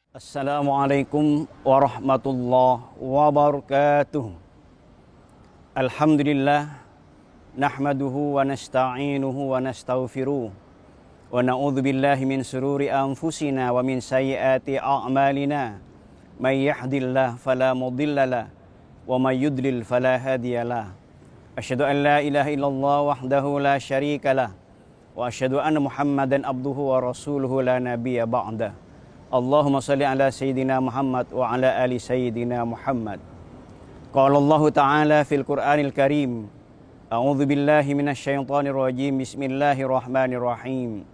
Assalamualaikum warahmatullahi wabarakatuh. Alhamdulillah nahmaduhu wa nasta'inuhu wa nastaghfiruh wa na'udzu billahi min sururi anfusina wa min sayyiati a'malina. May yahdihillahu fala mudhillalah wa may yudlil fala hadiyalah. Asyhadu an la ilaha illallah wahdahu la syarikalah wa asyhadu anna Muhammadan abduhu wa rasuluhu la nabiyya ba'da. Allahumma salli ala Sayyidina Muhammad wa ala ali Sayyidina Muhammad. Qala Allah Ta'ala fil Qur'anil Karim. A'udzu billahi minasy syaithanir rajim. Bismillahirrahmanirrahim.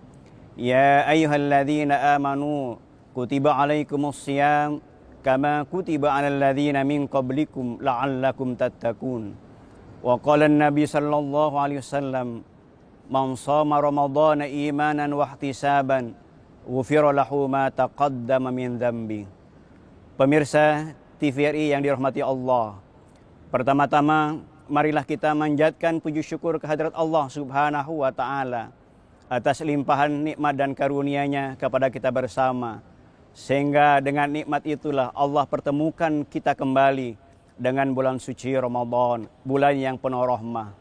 Ya ayyuhalladzina amanu kutiba alaikumus shiyam kama kutiba alal ladzina min qablikum la'allakum tattaqun. Wa qala an-nabi sallallahu alaihi wasallam man shama ramadhana imanan wa ihtisaban ghufira lahu ma taqaddama min dzambi. Pemirsa TVRI yang dirahmati Allah, pertama-tama marilah kita manjatkan puji syukur kehadirat Allah Subhanahu wa taala atas limpahan nikmat dan karunia-Nya kepada kita bersama, sehingga dengan nikmat itulah Allah pertemukan kita kembali dengan bulan suci Ramadan, bulan yang penuh rahmah.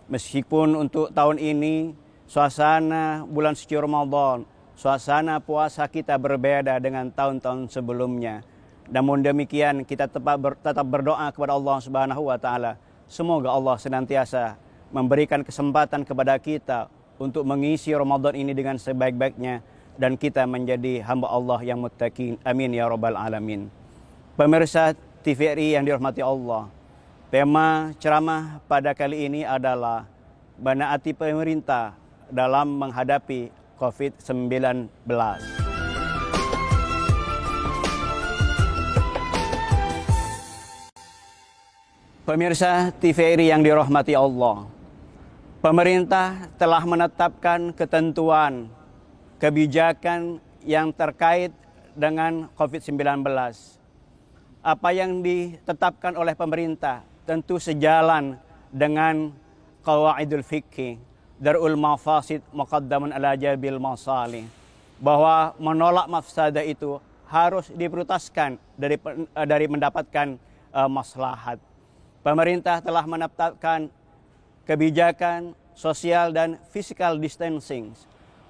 Meskipun untuk tahun ini suasana bulan suci Ramadan, suasana puasa kita berbeda dengan tahun-tahun sebelumnya. Namun demikian kita tetap berdoa kepada Allah Subhanahu wa taala. Semoga Allah senantiasa memberikan kesempatan kepada kita untuk mengisi Ramadan ini dengan sebaik-baiknya dan kita menjadi hamba Allah yang muttaqin. Amin ya rabbal alamin. Pemirsa TVRI yang dirahmati Allah, tema ceramah pada kali ini adalah menaati pemerintah dalam menghadapi COVID-19. Pemirsa TVRI yang dirahmati Allah, pemerintah telah menetapkan ketentuan kebijakan yang terkait dengan COVID-19. Apa yang ditetapkan oleh pemerintah tentu sejalan dengan qawaidul fikih, darul mafasid muqaddamun ala jabil masalih, bahwa menolak mafsadah itu harus diprioritaskan dari mendapatkan maslahat. Pemerintah telah menetapkan kebijakan sosial dan physical distancing.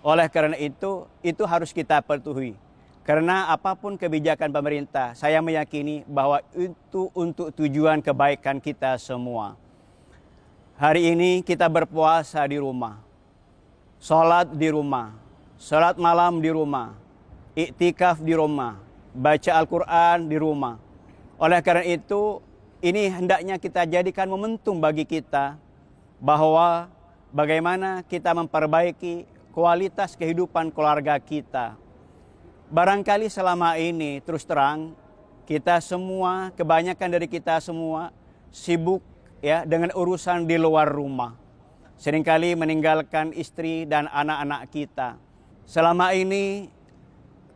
Oleh karena itu harus kita patuhi. Karena apapun kebijakan pemerintah, saya meyakini bahwa itu untuk tujuan kebaikan kita semua. Hari ini kita berpuasa di rumah, sholat di rumah, sholat malam di rumah, iktikaf di rumah, baca Al-Quran di rumah. Oleh karena itu, ini hendaknya kita jadikan momentum bagi kita bahwa bagaimana kita memperbaiki kualitas kehidupan keluarga kita. Barangkali selama ini terus terang kita semua, kebanyakan dari kita semua sibuk dengan urusan di luar rumah. Seringkali meninggalkan istri dan anak-anak kita. Selama ini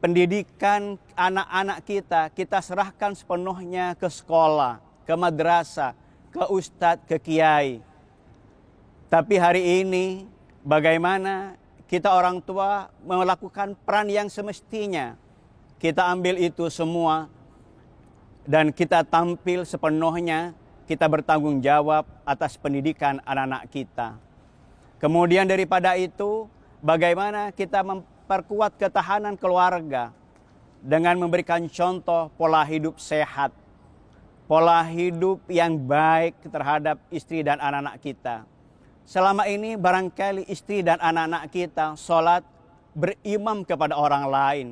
pendidikan anak-anak kita serahkan sepenuhnya ke sekolah, ke madrasah, ke ustadz, ke kiai. Tapi hari ini bagaimana kita orang tua melakukan peran yang semestinya. Kita ambil itu semua dan kita tampil sepenuhnya. Kita bertanggung jawab atas pendidikan anak-anak kita. Kemudian daripada itu, bagaimana kita memperkuat ketahanan keluarga dengan memberikan contoh pola hidup sehat, pola hidup yang baik terhadap istri dan anak-anak kita. Selama ini barangkali istri dan anak-anak kita sholat berimam kepada orang lain.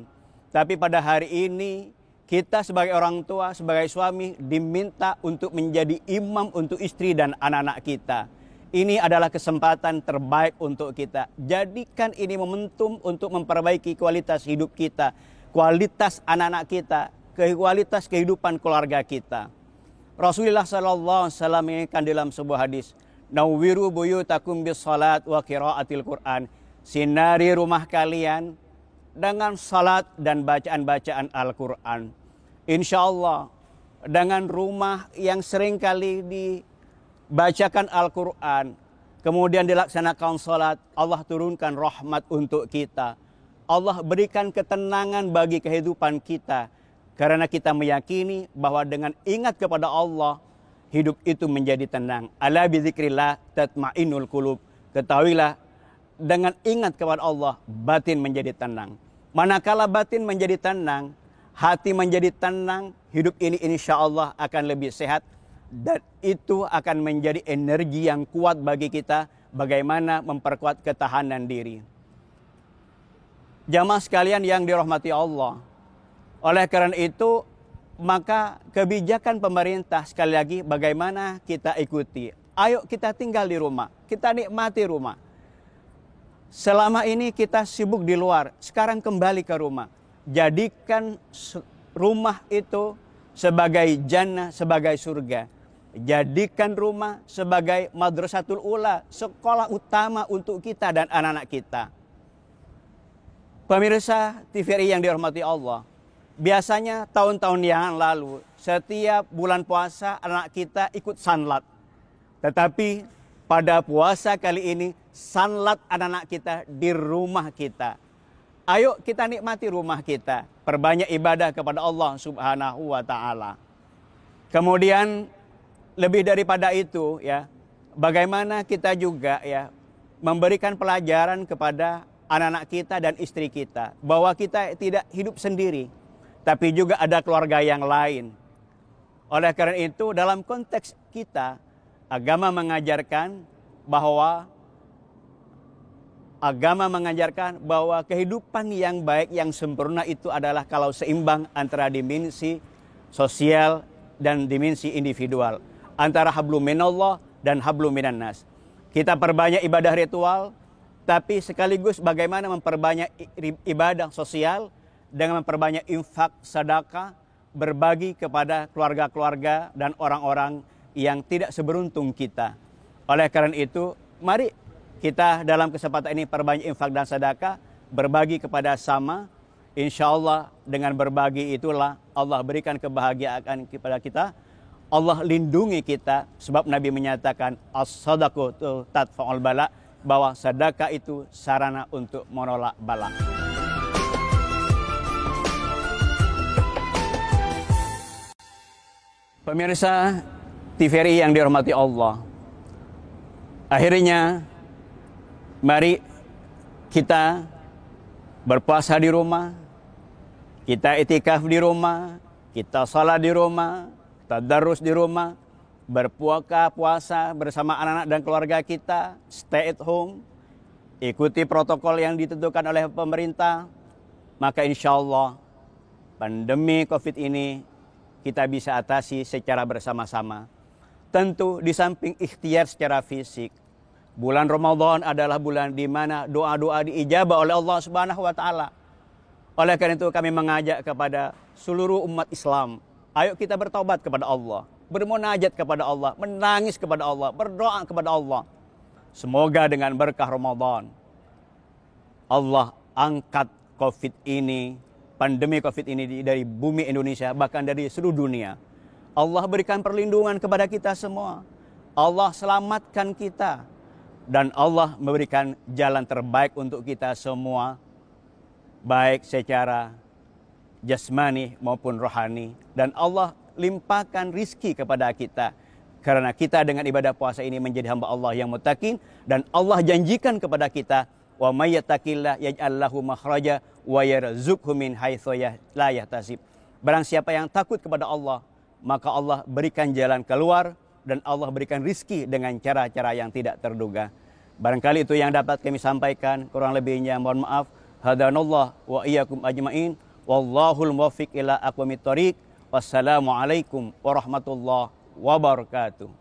Tapi pada hari ini kita sebagai orang tua, sebagai suami diminta untuk menjadi imam untuk istri dan anak-anak kita. Ini adalah kesempatan terbaik untuk kita. Jadikan ini momentum untuk memperbaiki kualitas hidup kita, kualitas anak-anak kita, kualitas kehidupan keluarga kita. Rasulullah sallallahu alaihi wasallam mengingatkan dalam sebuah hadis, "Nawwiru buyutakum bis salat wa qiraatil Qur'an." Sinari rumah kalian dengan salat dan bacaan-bacaan Al-Quran. Insya Allah dengan rumah yang sering kali dibacakan Al-Quran, kemudian dilaksanakan salat, Allah turunkan rahmat untuk kita. Allah berikan ketenangan bagi kehidupan kita. Karena kita meyakini bahwa dengan ingat kepada Allah, hidup itu menjadi tenang. Ala bizikrillah tatma'innul qulub. Ketahuilah, dengan ingat kepada Allah, batin menjadi tenang. Manakala batin menjadi tenang, hati menjadi tenang, hidup ini insya Allah akan lebih sehat. Dan itu akan menjadi energi yang kuat bagi kita, bagaimana memperkuat ketahanan diri. Jamaah sekalian yang dirahmati Allah. Oleh karena itu, maka kebijakan pemerintah sekali lagi bagaimana kita ikuti. Ayo kita tinggal di rumah, kita nikmati rumah. Selama ini kita sibuk di luar, sekarang kembali ke rumah. Jadikan rumah itu sebagai jannah, sebagai surga. Jadikan rumah sebagai madrasatul ula, sekolah utama untuk kita dan anak-anak kita. Pemirsa TVRI yang dirahmati Allah, biasanya tahun-tahun yang lalu, setiap bulan puasa anak kita ikut sanlat. Tetapi pada puasa kali ini, sanlat anak-anak kita di rumah kita. Ayo kita nikmati rumah kita, perbanyak ibadah kepada Allah Subhanahu wa Ta'ala. Kemudian lebih daripada itu, ya, bagaimana kita juga ya memberikan pelajaran kepada anak-anak kita dan istri kita, bahwa kita tidak hidup sendiri, tapi juga ada keluarga yang lain. Oleh karena itu, dalam konteks kita, agama mengajarkan bahwa kehidupan yang baik, yang sempurna itu adalah kalau seimbang antara dimensi sosial dan dimensi individual, antara hablum minallah dan hablum minan nas. Kita perbanyak ibadah ritual, tapi sekaligus bagaimana memperbanyak ibadah sosial dengan memperbanyak infak, sedekah, berbagi kepada keluarga-keluarga dan orang-orang yang tidak seberuntung kita. Oleh karena itu, mari kita dalam kesempatan ini perbanyak infak dan sedekah, berbagi kepada sama. Insya Allah dengan berbagi itulah Allah berikan kebahagiaan kepada kita. Allah lindungi kita, sebab Nabi menyatakan as-sadaqatu tadfa'ul bala, bahwa sedekah itu sarana untuk menolak bala. Pemirsa TVRI yang dirahmati Allah, akhirnya mari kita berpuasa di rumah, kita itikaf di rumah, kita salat di rumah, tadarus di rumah, puasa bersama anak-anak dan keluarga kita, stay at home, ikuti protokol yang ditentukan oleh pemerintah, maka insya Allah pandemi COVID ini kita bisa atasi secara bersama-sama. Tentu di samping ikhtiar secara fisik, bulan Ramadan adalah bulan di mana doa-doa diijabah oleh Allah Subhanahu wa Ta'ala. Oleh karena itu kami mengajak kepada seluruh umat Islam, ayo kita bertaubat kepada Allah, bermunajat kepada Allah, menangis kepada Allah, berdoa kepada Allah. Semoga dengan berkah Ramadan, Allah angkat COVID ini, pandemi COVID ini dari bumi Indonesia, bahkan dari seluruh dunia. Allah berikan perlindungan kepada kita semua. Allah selamatkan kita. Dan Allah memberikan jalan terbaik untuk kita semua, baik secara jasmani maupun rohani. Dan Allah limpahkan rizki kepada kita, karena kita dengan ibadah puasa ini menjadi hamba Allah yang muttaqin. Dan Allah janjikan kepada kita, wa may yattaqillah yaj'al lahu makhraja wa yarzuqhu min haitsu la yahtasib. Barang siapa yang takut kepada Allah, maka Allah berikan jalan keluar dan Allah berikan rizki dengan cara-cara yang tidak terduga. Barangkali itu yang dapat kami sampaikan, kurang lebihnya mohon maaf. Hadanallah wa iyyakum ajmain. Wallahul muwaffiq ila aqwamit thoriq. Wassalamualaikum warahmatullahi wabarakatuh.